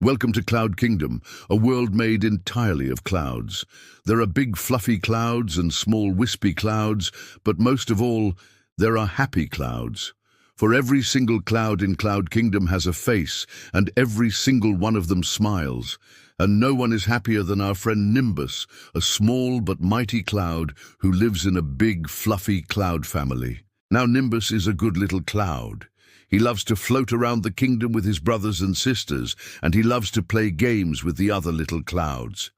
Welcome to Cloud Kingdom, a world made entirely of clouds. There are big fluffy clouds and small wispy clouds, but most of all, there are happy clouds. For every single cloud in Cloud Kingdom has a face, and every single one of them smiles. And no one is happier than our friend Nimbus, a small but mighty cloud who lives in a big fluffy cloud family. Now Nimbus is a good little cloud. He loves to float around the kingdom with his brothers and sisters, and he loves to play games with the other little clouds.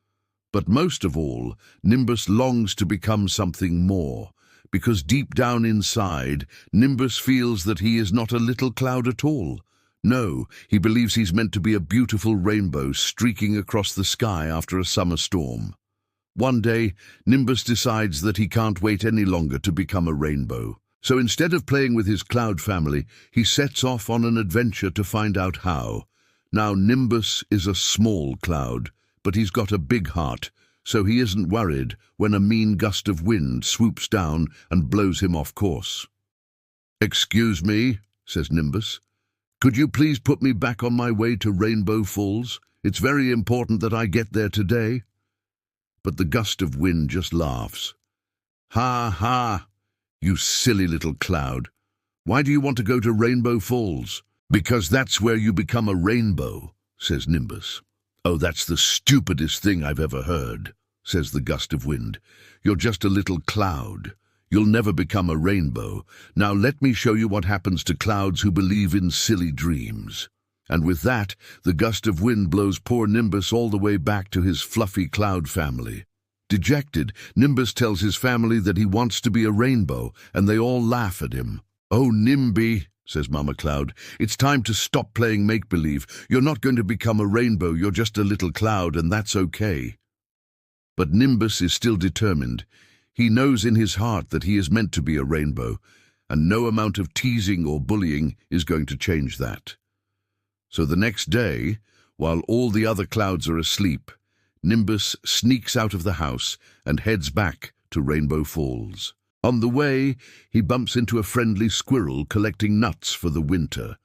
But most of all, Nimbus longs to become something more, because deep down inside, Nimbus feels that he is not a little cloud at all. No, he believes he's meant to be a beautiful rainbow streaking across the sky after a summer storm. One day, Nimbus decides that he can't wait any longer to become a rainbow. So instead of playing with his cloud family, he sets off on an adventure to find out how. Now Nimbus is a small cloud, but he's got a big heart, so he isn't worried when a mean gust of wind swoops down and blows him off course. "Excuse me," says Nimbus. "Could you please put me back on my way to Rainbow Falls? It's very important that I get there today." But the gust of wind just laughs. "Ha ha! You silly little cloud. Why do you want to go to Rainbow Falls?" "Because that's where you become a rainbow," says Nimbus. "Oh, that's the stupidest thing I've ever heard," says the gust of wind. "You're just a little cloud. You'll never become a rainbow. Now let me show you what happens to clouds who believe in silly dreams." And with that, the gust of wind blows poor Nimbus all the way back to his fluffy cloud family. Dejected, Nimbus tells his family that he wants to be a rainbow, and they all laugh at him. "Oh, Nimby," says Mama Cloud, "it's time to stop playing make-believe. You're not going to become a rainbow, you're just a little cloud, and that's okay." But Nimbus is still determined. He knows in his heart that he is meant to be a rainbow, and no amount of teasing or bullying is going to change that. So the next day, while all the other clouds are asleep, Nimbus sneaks out of the house and heads back to Rainbow Falls. On the way, he bumps into a friendly squirrel collecting nuts for the winter.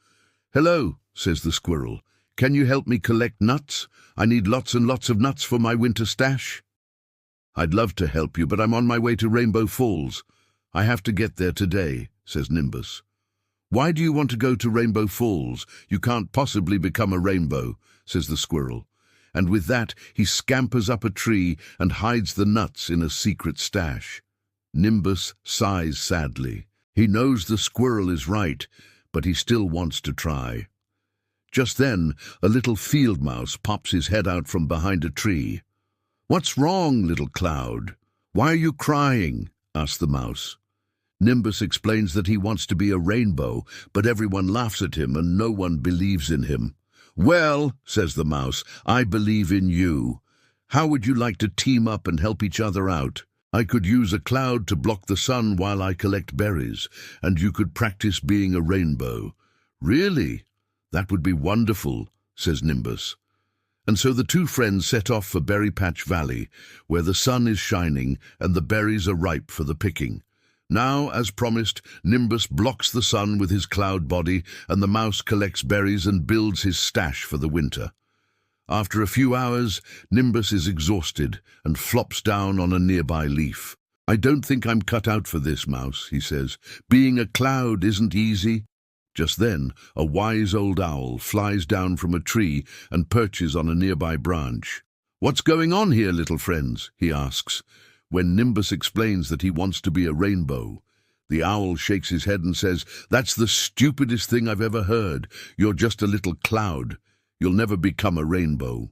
"Hello," says the squirrel. "Can you help me collect nuts? I need lots and lots of nuts for my winter stash." "I'd love to help you, but I'm on my way to Rainbow Falls. I have to get there today," says Nimbus. "Why do you want to go to Rainbow Falls? You can't possibly become a rainbow," says the squirrel. And with that, he scampers up a tree and hides the nuts in a secret stash. Nimbus sighs sadly. He knows the squirrel is right, but he still wants to try. Just then, a little field mouse pops his head out from behind a tree. "What's wrong, little cloud? Why are you crying?" asks the mouse. Nimbus explains that he wants to be a rainbow, but everyone laughs at him and no one believes in him. "Well," says the mouse, "I believe in you. How would you like to team up and help each other out? I could use a cloud to block the sun while I collect berries, and you could practice being a rainbow." "Really? That would be wonderful," says Nimbus. And so the two friends set off for Berry Patch Valley, where the sun is shining and the berries are ripe for the picking. Now, as promised, Nimbus blocks the sun with his cloud body, and the mouse collects berries and builds his stash for the winter. After a few hours, Nimbus is exhausted and flops down on a nearby leaf. "I don't think I'm cut out for this, mouse," he says. "Being a cloud isn't easy." Just then, a wise old owl flies down from a tree and perches on a nearby branch. "What's going on here, little friends?" he asks. When Nimbus explains that he wants to be a rainbow, the owl shakes his head and says, "That's the stupidest thing I've ever heard. You're just a little cloud. You'll never become a rainbow."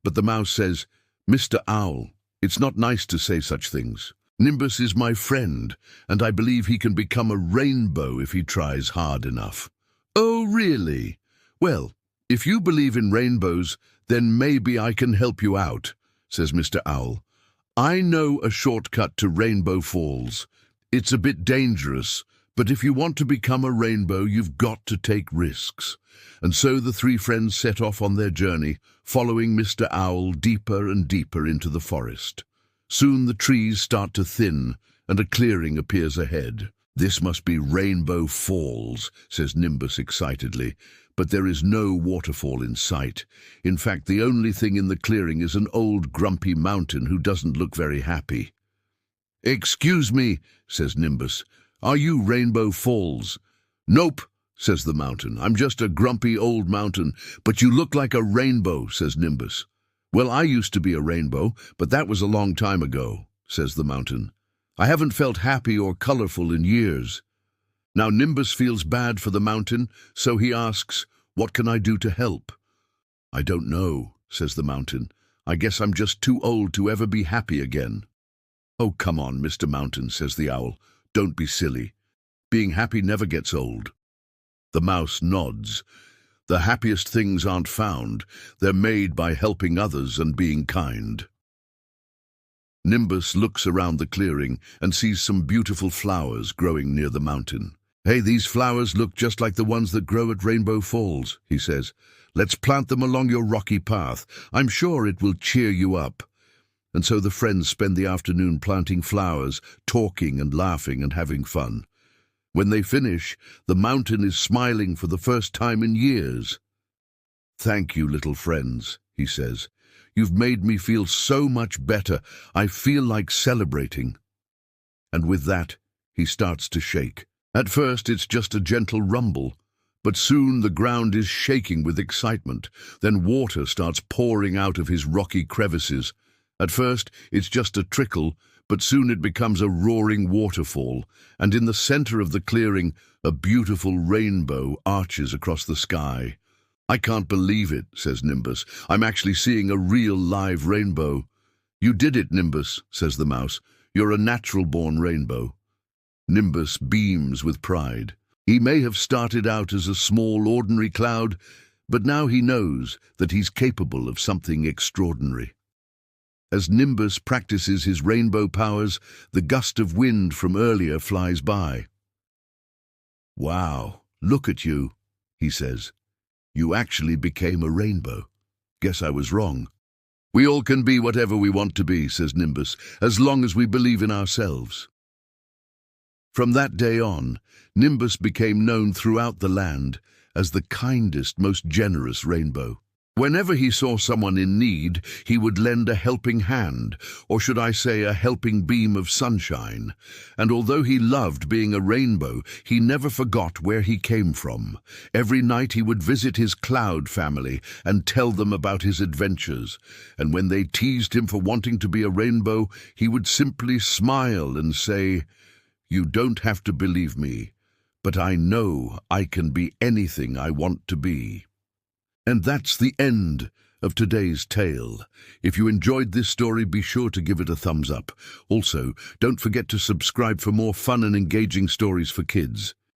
But the mouse says, "Mr. Owl, it's not nice to say such things. Nimbus is my friend, and I believe he can become a rainbow if he tries hard enough." "Oh, really? Well, if you believe in rainbows, then maybe I can help you out," says Mr. Owl. "I know a shortcut to Rainbow Falls. It's a bit dangerous, but if you want to become a rainbow, you've got to take risks." And so the three friends set off on their journey, following Mr. Owl deeper and deeper into the forest. Soon the trees start to thin, and a clearing appears ahead. "This must be Rainbow Falls," says Nimbus excitedly. but there is no waterfall in sight. In fact, the only thing in the clearing is an old grumpy mountain who doesn't look very happy. "Excuse me," says Nimbus. "Are you Rainbow Falls?" "Nope," says the mountain. "I'm just a grumpy old mountain." "But you look like a rainbow," says Nimbus. "Well, I used to be a rainbow, but that was a long time ago," says the mountain. "I haven't felt happy or colorful in years." Now Nimbus feels bad for the mountain, so he asks, "What can I do to help?" "I don't know," says the mountain. "I guess I'm just too old to ever be happy again." "Oh, come on, Mr. Mountain," says the owl. "Don't be silly. Being happy never gets old." The mouse nods. The happiest things aren't found. They're made by helping others and being kind. Nimbus looks around the clearing and sees some beautiful flowers growing near the mountain. "Hey, these flowers look just like the ones that grow at Rainbow Falls," he says. "Let's plant them along your rocky path. I'm sure it will cheer you up." And so the friends spend the afternoon planting flowers, talking and laughing and having fun. When they finish, the mountain is smiling for the first time in years. "Thank you, little friends," he says. "You've made me feel so much better. I feel like celebrating." And with that, he starts to shake. At first, it's just a gentle rumble, but soon the ground is shaking with excitement. Then water starts pouring out of his rocky crevices. At first, it's just a trickle, but soon it becomes a roaring waterfall, and in the center of the clearing, a beautiful rainbow arches across the sky. "I can't believe it," says Nimbus. "I'm actually seeing a real live rainbow." "You did it, Nimbus," says the mouse. "You're a natural-born rainbow." Nimbus beams with pride. He may have started out as a small, ordinary cloud, but now he knows that he's capable of something extraordinary. As Nimbus practices his rainbow powers, the gust of wind from earlier flies by. "Wow, look at you," he says. "You actually became a rainbow. Guess I was wrong." "We all can be whatever we want to be," says Nimbus, "as long as we believe in ourselves." From that day on, Nimbus became known throughout the land as the kindest, most generous rainbow. Whenever he saw someone in need, he would lend a helping hand, or should I say a helping beam of sunshine. And although he loved being a rainbow, he never forgot where he came from. Every night he would visit his cloud family and tell them about his adventures. And when they teased him for wanting to be a rainbow, he would simply smile and say, "You don't have to believe me, but I know I can be anything I want to be." And that's the end of today's tale. If you enjoyed this story, be sure to give it a thumbs up. Also, don't forget to subscribe for more fun and engaging stories for kids.